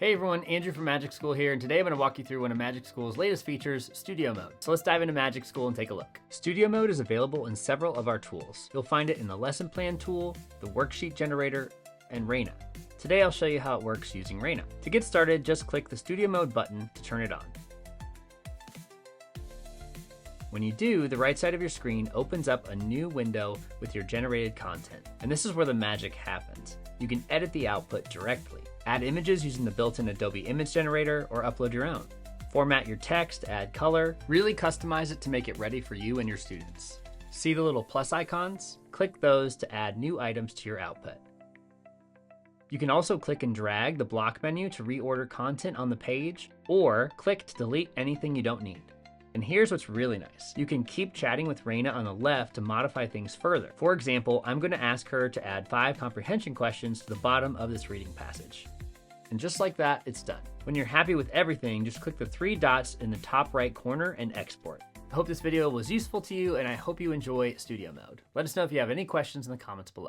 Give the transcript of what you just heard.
Hey everyone, Andrew from Magic School here, and today I'm going to walk you through one of Magic School's latest features, Studio Mode. So let's dive into Magic School and take a look. Studio Mode is available in several of our tools. You'll find it in the Lesson Plan tool, the Worksheet Generator, and Raina. Today I'll show you how it works using Raina. To get started, just click the Studio Mode button to turn it on. When you do, the right side of your screen opens up a new window with your generated content. And this is where the magic happens. You can edit the output directly, add images using the built-in Adobe Image Generator, or upload your own. Format your text, add color, really customize it to make it ready for you and your students. See the little plus icons? Click those to add new items to your output. You can also click and drag the block menu to reorder content on the page, or click to delete anything you don't need. And here's what's really nice. You can keep chatting with Raina on the left to modify things further. For example, I'm going to ask her to add 5 comprehension questions to the bottom of this reading passage. And just like that, it's done. When you're happy with everything, just click the 3 dots in the top right corner and export. I hope this video was useful to you, and I hope you enjoy Studio Mode. Let us know if you have any questions in the comments below.